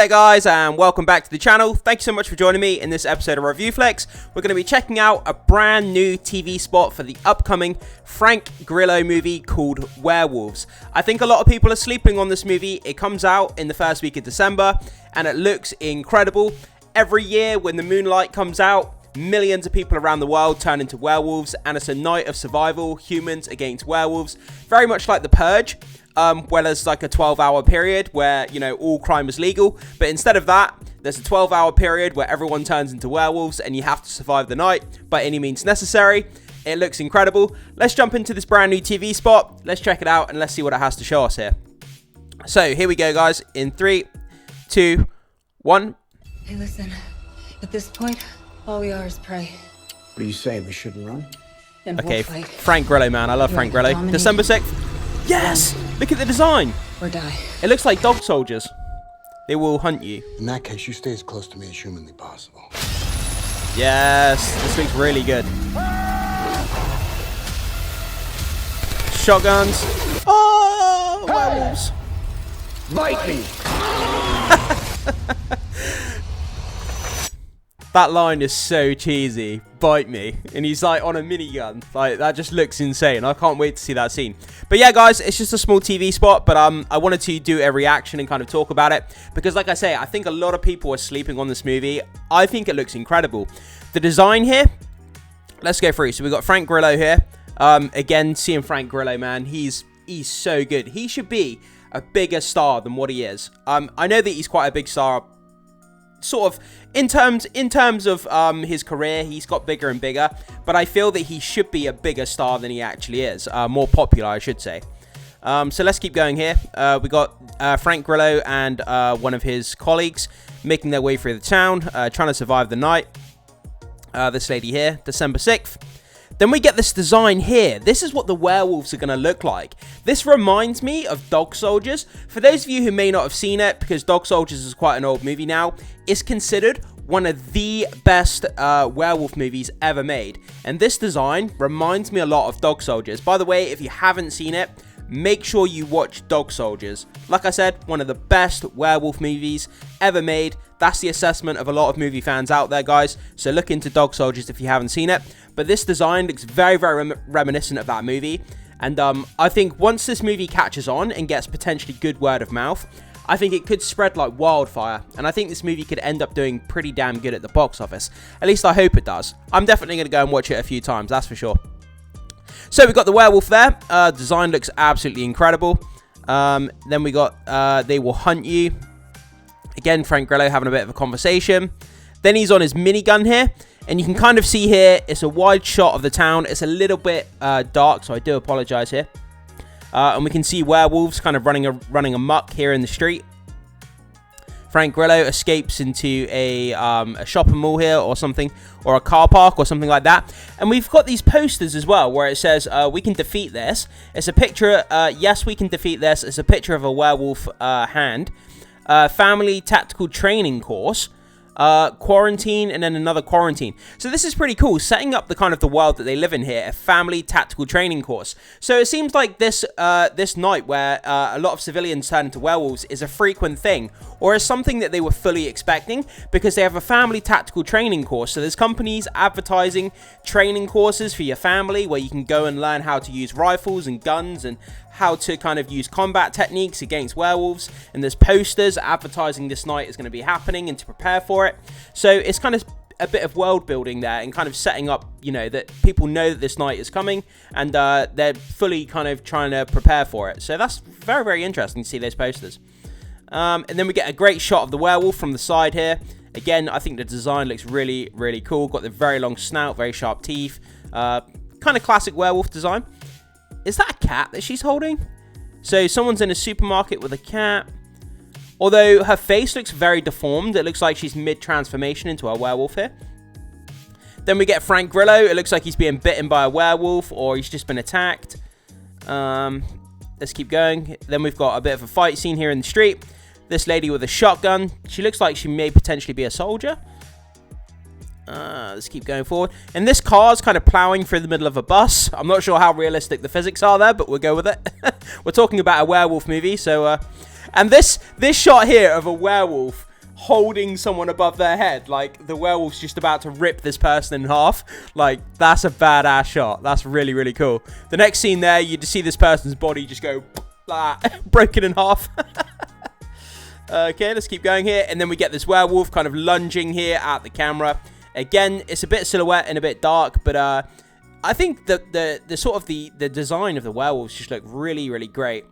there guys, and welcome back to the channel. Thank you so much for joining me in this episode of Review Flex. We're going to be checking out a brand new TV spot for the upcoming Frank Grillo movie called Werewolves. I think a lot of people are sleeping on this movie. It comes out in the first week of December and it looks incredible. Every year when the moonlight comes out, millions of people around the world turn into werewolves, and it's a night of survival, humans against werewolves, very much like The Purge. Where there's like a 12-hour period where, you know, all crime is legal. But instead of that, there's a 12-hour period where everyone turns into werewolves and you have to survive the night by any means necessary. It looks incredible. Let's jump into this brand new TV spot. Let's check it out and let's see what it has to show us here. So here we go, guys. In 3, 2, 1. Hey, listen. At this point, all we are is prey. What are you saying? We shouldn't run? And Okay, we'll fight. Frank Grillo, man. I love Frank Grillo. December 6th. Yes! Look at the design. Or die. It looks like dog soldiers. They will hunt you. In that case, you stay as close to me as humanly possible. Yes, this looks really good. Shotguns. Oh, werewolves. Bite me! That line is so cheesy. Bite me. And he's like on a minigun. Like, that just looks insane. I can't wait to see that scene. But yeah, guys, it's just a small TV spot. But I wanted to do a reaction and kind of talk about it. Because like I say, I think a lot of people are sleeping on this movie. I think it looks incredible. The design here, let's go through. So we've got Frank Grillo here. Again, seeing Frank Grillo, man, he's so good. He should be a bigger star than what he is. I know that he's quite a big star, sort of in terms of his career. He's got bigger and bigger, but I feel that he should be a bigger star than he actually is, more popular, I should say. So let's keep going here. We got Frank Grillo and one of his colleagues making their way through the town, trying to survive the night. This lady here, December 6th. Then we get this design here. This is what the werewolves are going to look like. This reminds me of Dog Soldiers. For those of you who may not have seen it, because Dog Soldiers is quite an old movie now, it's considered one of the best werewolf movies ever made. And this design reminds me a lot of Dog Soldiers. By the way, if you haven't seen it, make sure you watch Dog Soldiers. Like I said, one of the best werewolf movies ever made. That's the assessment of a lot of movie fans out there, guys. So look into Dog Soldiers if you haven't seen it. But this design looks very, very reminiscent of that movie. And I think once this movie catches on and gets potentially good word of mouth, I think it could spread like wildfire. And I think this movie could end up doing pretty damn good at the box office. At least I hope it does. I'm definitely going to go and watch it a few times, that's for sure. So we got the werewolf there. Design looks absolutely incredible. Then we got they will hunt you. Again, Frank Grillo having a bit of a conversation. Then he's on his minigun here. And you can kind of see here, it's a wide shot of the town. It's a little bit dark, so I do apologize here. And we can see werewolves kind of running amok here in the street. Frank Grillo escapes into a shopping mall here or something, or a car park or something like that. And we've got these posters as well where it says, we can defeat this. It's a picture, yes, we can defeat this. It's a picture of a werewolf hand. Family tactical training course. Quarantine, and then another quarantine. So this is pretty cool, setting up the kind of the world that they live in here, a family tactical training course. So it seems like this this night where a lot of civilians turn into werewolves is a frequent thing, or is something that they were fully expecting, because they have a family tactical training course. So there's companies advertising training courses for your family where you can go and learn how to use rifles and guns and how to kind of use combat techniques against werewolves. And there's posters advertising this night is going to be happening and to prepare for it. So it's kind of a bit of world building there and kind of setting up, you know, that people know that this night is coming, and they're fully kind of trying to prepare for it. So that's very, very interesting to see those posters. And then we get a great shot of the werewolf from the side here. Again, I think the design looks really, really cool. Got the very long snout, very sharp teeth. Kind of classic werewolf design. Is that a cat that she's holding? So someone's in a supermarket with a cat. Although her face looks very deformed. It looks like she's mid-transformation into a werewolf here. Then we get Frank Grillo. It looks like he's being bitten by a werewolf, or he's just been attacked. Let's keep going. Then we've got a bit of a fight scene here in the street. This lady with a shotgun. She looks like she may potentially be a soldier. Let's keep going forward. And this car's kind of plowing through the middle of a bus. I'm not sure how realistic the physics are there, but we'll go with it. We're talking about a werewolf movie, so... and this shot here of a werewolf holding someone above their head. Like, the werewolf's just about to rip this person in half. Like, that's a badass shot. That's really, really cool. The next scene there, you just see this person's body just go broken in half. Okay, let's keep going here. And then we get this werewolf kind of lunging here at the camera. Again, it's a bit silhouette and a bit dark, but I think the sort of the design of the werewolves just look really, really great.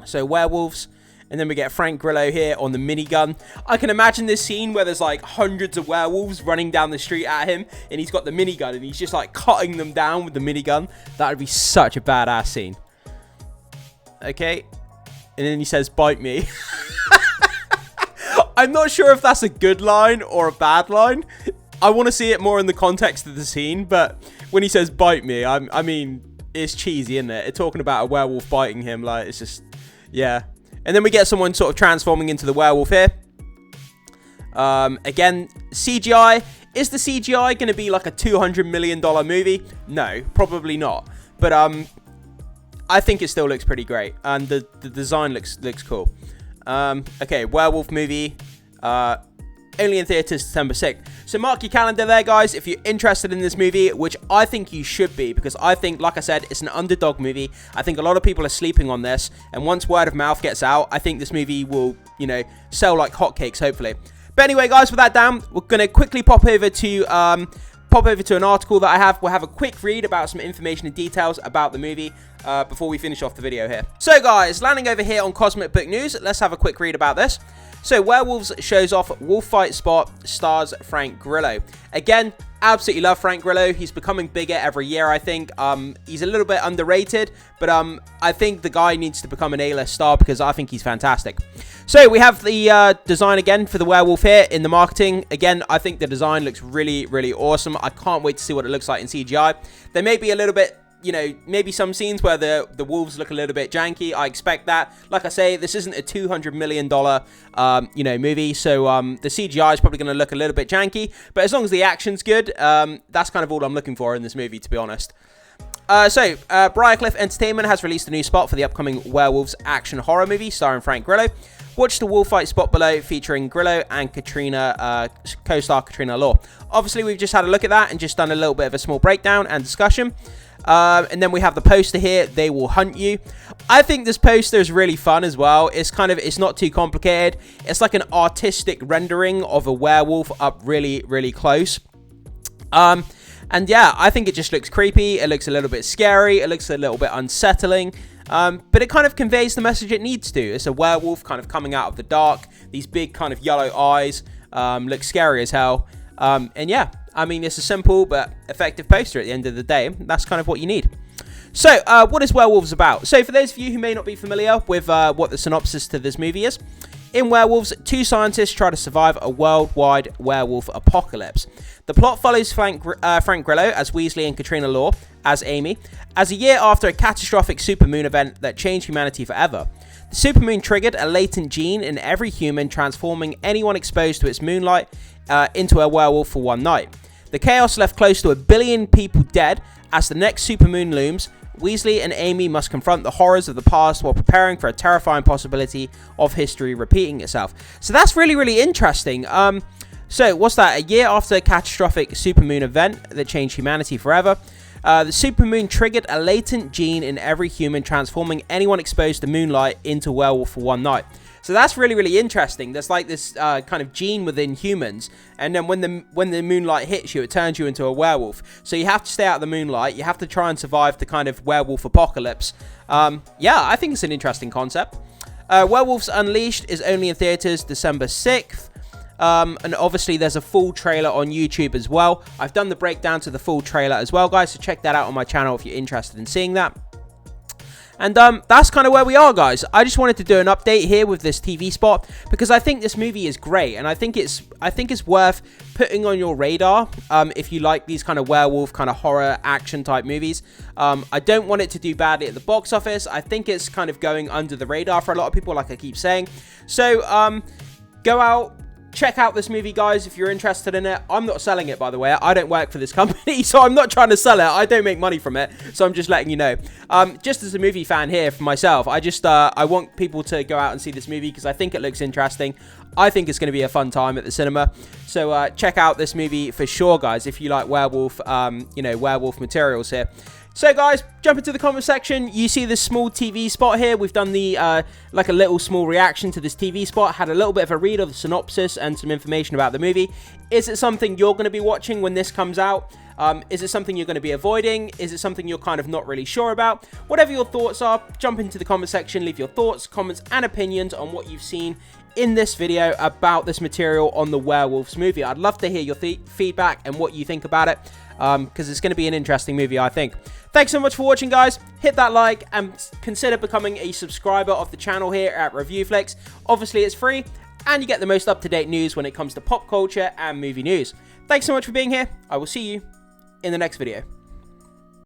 So werewolves, and then we get Frank Grillo here on the minigun. I can imagine this scene where there's like hundreds of werewolves running down the street at him, and he's got the minigun, and he's just like cutting them down with the minigun. That would be such a badass scene. Okay, and then he says, "Bite me." I'm not sure if that's a good line or a bad line. I want to see it more in the context of the scene, but when he says "bite me," I mean, it's cheesy, isn't it? It's talking about a werewolf biting him, like, it's just, yeah. And then we get someone sort of transforming into the werewolf here. Again, CGI. Is the CGI going to be like a $200 million movie? No, probably not. But I think it still looks pretty great, and the design looks cool. Okay, werewolf movie. Only in theaters December 6th. So mark your calendar there, guys, if you're interested in this movie, which I think you should be, because I think, like I said, it's an underdog movie. I think a lot of people are sleeping on this, and once word of mouth gets out, I think this movie will, you know, sell like hotcakes, hopefully. But anyway, guys, with that down, we're going to quickly pop over to an article that I have. We'll have a quick read about some information and details about the movie before we finish off the video here. So, guys, landing over here on Cosmic Book News, let's have a quick read about this. So, Werewolves shows off wolf fight spot, stars Frank Grillo. Again, absolutely love Frank Grillo. He's becoming bigger every year, I think. He's a little bit underrated, but I think the guy needs to become an A-list star because I think he's fantastic. So, we have the design again for the werewolf here in the marketing. Again, I think the design looks really, really awesome. I can't wait to see what it looks like in CGI. There may be a little bit, you know, maybe some scenes where the wolves look a little bit janky. I expect that. Like I say, this isn't a $200 million, you know, movie. So the CGI is probably going to look a little bit janky. But as long as the action's good, that's kind of all I'm looking for in this movie, to be honest. Briarcliff Entertainment has released a new spot for the upcoming Werewolves action horror movie starring Frank Grillo. Watch the wolf fight spot below featuring Grillo and Katrina, co-star Katrina Law. Obviously, we've just had a look at that and just done a little bit of a small breakdown and discussion. And then we have the poster here, They Will Hunt You. I think this poster is really fun as well. It's not too complicated. It's like an artistic rendering of a werewolf up really, really close. And yeah, I think it just looks creepy. It looks a little bit scary. It looks a little bit unsettling. But it kind of conveys the message it needs to. It's a werewolf kind of coming out of the dark. These big kind of yellow eyes. Look scary as hell. And yeah, I mean, it's a simple but effective poster at the end of the day. That's kind of what you need. So, what is Werewolves about? So, for those of you who may not be familiar with what the synopsis to this movie is, in Werewolves, two scientists try to survive a worldwide werewolf apocalypse. The plot follows Frank Grillo as Weasley and Katrina Law as Amy, as a year after a catastrophic supermoon event that changed humanity forever. The supermoon triggered a latent gene in every human, transforming anyone exposed to its moonlight into a werewolf for one night. The chaos left close to 1 billion people dead. As the next supermoon looms, Weasley and Amy must confront the horrors of the past while preparing for a terrifying possibility of history repeating itself. So that's really, really interesting. So what's that? A year after a catastrophic supermoon event that changed humanity forever, the supermoon triggered a latent gene in every human, transforming anyone exposed to moonlight into a werewolf for one night. So that's really, really interesting. There's like this kind of gene within humans, and then when the moonlight hits you, it turns you into a werewolf. So you have to stay out of the moonlight. You have to try and survive the kind of werewolf apocalypse. Yeah, I think it's an interesting concept. Werewolves Unleashed is only in theaters December 6th. And obviously there's a full trailer on YouTube as well. I've done the breakdown to the full trailer as well, guys, so check that out on my channel if you're interested in seeing that. And that's kind of where we are, guys. I just wanted to do an update here with this TV spot because I think this movie is great, and I think it's worth putting on your radar if you like these kind of werewolf, kind of horror action type movies. I don't want it to do badly at the box office. I think it's kind of going under the radar for a lot of people, like I keep saying. So go out. Check out this movie, guys, if you're interested in it. I'm not selling it, by the way. I don't work for this company. money, so I'm not trying to sell it. I don't make money from it, so I'm just letting you know. Just as a movie fan here for myself, I want people to go out and see this movie because I think it looks interesting. I think it's going to be a fun time at the cinema. So check out this movie for sure, guys, if you like werewolf, werewolf materials here. So guys, jump into the comment section. You see this small TV spot here. We've done the like a little small reaction to this TV spot. Had a little bit of a read of the synopsis and some information about the movie. Is it something you're going to be watching when this comes out? Is it something you're going to be avoiding? Is it something you're kind of not really sure about? Whatever your thoughts are, jump into the comment section. Leave your thoughts, comments, and opinions on what you've seen in this video about this material on the Werewolves movie. I'd love to hear your feedback and what you think about it, because it's going to be an interesting movie, I think. Thanks so much for watching, guys. Hit that like and consider becoming a subscriber of the channel here at ReviewFlix. Obviously, it's free, and you get the most up-to-date news when it comes to pop culture and movie news. Thanks so much for being here. I will see you in the next video.